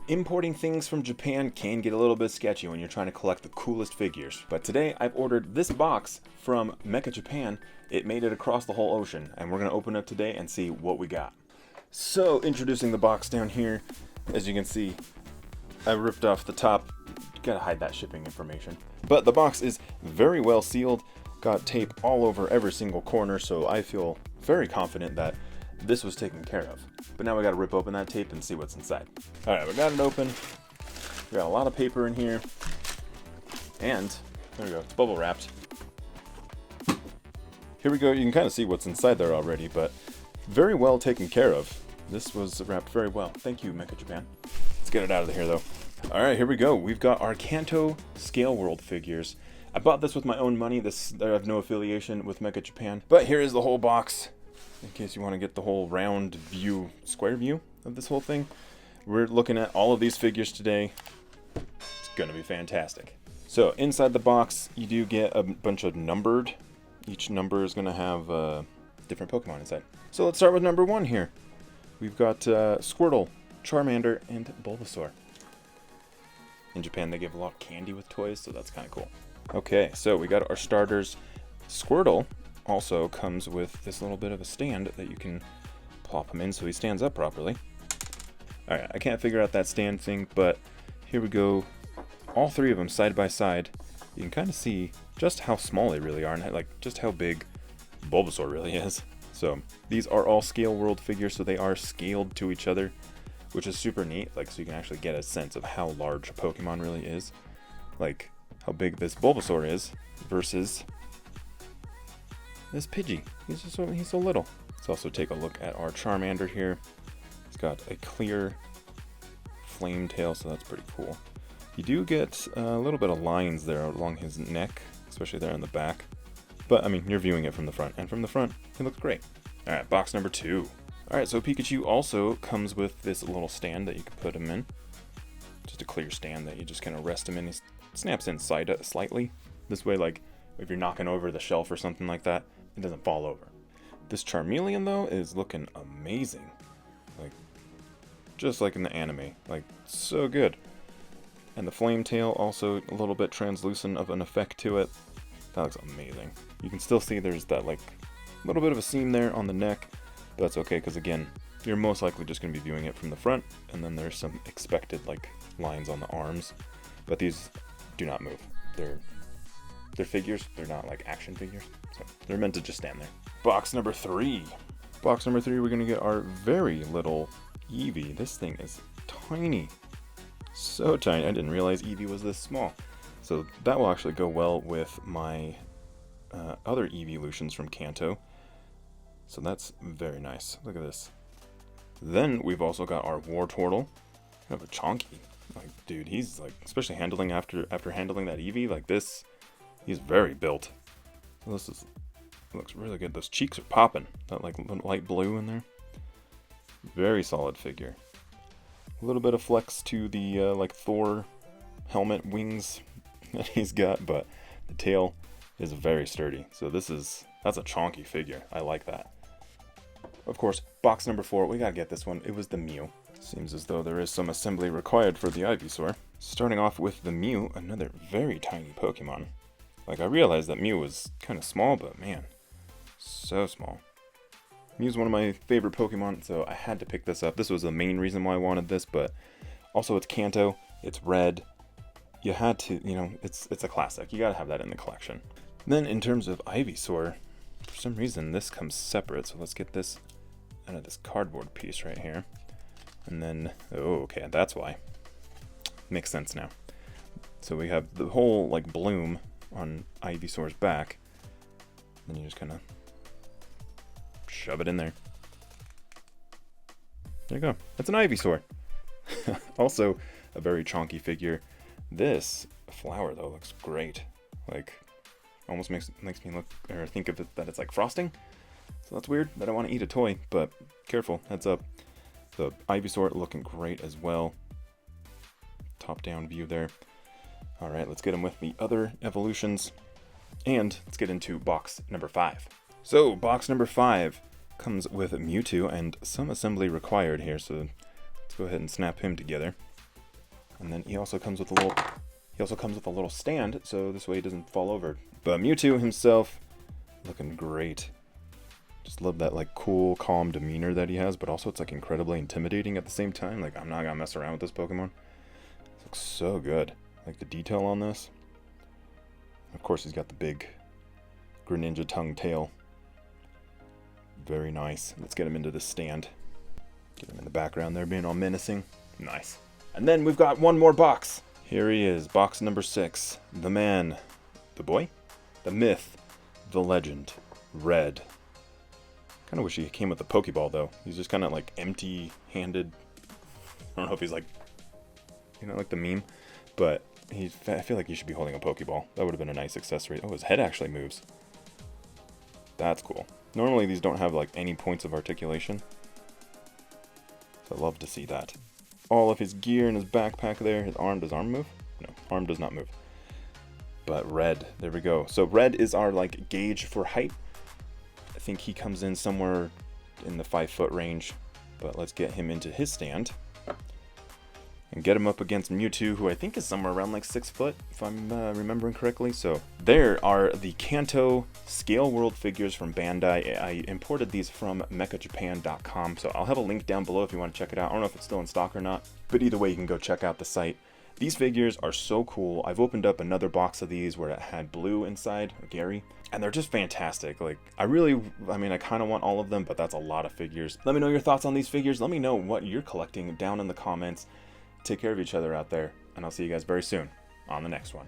Importing things from Japan can get a little bit sketchy when you're trying to collect the coolest figures. But today I've ordered this box from Mecca, Japan. It made it across the whole ocean, and we're going to open it today and see what we got. So, introducing the box down here, as you can see, I ripped off the top. Gotta hide that shipping information. But the box is very well sealed, got tape all over every single corner, so I feel very confident that this was taken care of. But now we gotta rip open that tape and see what's inside. Alright, we got it open. We got a lot of paper in here. And, there we go, it's bubble wrapped. Here we go, you can kind of see what's inside there already, but very well taken care of. This was wrapped very well. Thank you, Mecca Japan. Let's get it out of here though. Alright, here we go. We've got our Kanto Scale World figures. I bought this with my own money. I have no affiliation with Mecca Japan. But here is the whole box, in case you want to get the whole round view, square view of this whole thing. We're looking at all of these figures today. It's going to be fantastic. So, inside the box, you do get a bunch of numbered. Each number is going to have different Pokemon inside. So, let's start with number 1 here. We've got Squirtle, Charmander, and Bulbasaur. In Japan, they give a lot of candy with toys, so that's kind of cool. Okay, so we got our starters. Squirtle also comes with this little bit of a stand that you can plop him in so he stands up properly. Alright, I can't figure out that stand thing, but here we go. All three of them side by side. You can kind of see just how small they really are, and like just how big Bulbasaur really is. So these are all Scale World figures, so they are scaled to each other, which is super neat, like, so you can actually get a sense of how large a Pokemon really is. Like, how big this Bulbasaur is versus this Pidgey. He's so little. Let's also take a look at our Charmander here. He's got a clear flame tail, so that's pretty cool. You do get a little bit of lines there along his neck, especially there in the back. But, I mean, you're viewing it from the front, and from the front, he looks great. Alright, box number 2. Alright, so Pikachu also comes with this little stand that you can put him in. Just a clear stand that you just kind of rest him in. He snaps inside it slightly. This way, like, if you're knocking over the shelf or something like that, it doesn't fall over. This Charmeleon, though, is looking amazing. Like, just like in the anime. Like, so good. And the flame tail, also a little bit translucent of an effect to it. That looks amazing. You can still see there's that, like, little bit of a seam there on the neck. But that's okay, because again, you're most likely just going to be viewing it from the front, and then there's some expected, like, lines on the arms. But these do not move. They're figures. They're not, like, action figures. So they're meant to just stand there. Box number 3. Box number 3, we're going to get our very little Eevee. This thing is tiny. So tiny. I didn't realize Eevee was this small. So that will actually go well with my other evolutions from Kanto. So that's very nice. Look at this. Then we've also got our Wartortle. Kind of a chonky. Like, dude, he's like, especially handling after handling that Eevee like this, he's very built. So this looks really good. Those cheeks are popping. That like light blue in there. Very solid figure. A little bit of flex to the like Thor helmet wings that he's got, but the tail is very sturdy. So that's a chonky figure. I like that. Of course, box number 4, we gotta get this one. It was the Mew. Seems as though there is some assembly required for the Ivysaur. Starting off with the Mew, another very tiny Pokemon. Like, I realized that Mew was kind of small, but man, so small. Mew's one of my favorite Pokemon, so I had to pick this up. This was the main reason why I wanted this, but also it's Kanto, it's red. You had to, you know, it's a classic. You gotta have that in the collection. Then in terms of Ivysaur, for some reason this comes separate, so let's get this out of this cardboard piece right here. And then, oh, okay, that's why. Makes sense now. So we have the whole, like, bloom on Ivysaur's back. Then you just kind of shove it in there. There you go. That's an Ivysaur. Also, a very chonky figure. This flower, though, looks great. Like, almost makes me look, or think of it that it's like frosting. So that's weird. I don't want to eat a toy, but careful, heads up. The Ivysaur looking great as well. Top-down view there. Alright, let's get him with the other evolutions. And let's get into box number 5. So, box number 5 comes with Mewtwo and some assembly required here, so let's go ahead and snap him together. And then he also comes with a little stand, so this way he doesn't fall over. But Mewtwo himself, looking great. Just love that like cool, calm demeanor that he has, but also it's like incredibly intimidating at the same time. Like, I'm not gonna mess around with this Pokemon. This looks so good. Like the detail on this. Of course, he's got the big Greninja tongue tail. Very nice. Let's get him into this stand. Get him in the background there, being all menacing. Nice. And then we've got one more box. Here he is, box number 6. The man, the boy, the myth, the legend, Red. Kind of wish he came with a Pokeball, though. He's just kind of like empty-handed. I don't know if he's like, you know, like the meme, but I feel like he should be holding a Pokeball. That would have been a nice accessory. Oh, his head actually moves. That's cool. Normally these don't have like any points of articulation, so I love to see that. All of his gear in his backpack there. His arm, does arm move? No, arm does not move. But Red, there we go. So Red is our like gauge for height. I think he comes in somewhere in the 5-foot range, but let's get him into his stand and get him up against Mewtwo, who I think is somewhere around like 6 foot, if I'm remembering correctly. So there are the Kanto Scale World figures from Bandai. I imported these from MecchaJapan.com, so I'll have a link down below if you want to check it out. I don't know if it's still in stock or not, but either way, you can go check out the site. These figures are so cool. I've opened up another box of these where it had Blue inside, or Gary, and they're just fantastic. Like, I kind of want all of them, but that's a lot of figures. Let me know your thoughts on these figures. Let me know what you're collecting down in the comments. Take care of each other out there, and I'll see you guys very soon on the next one.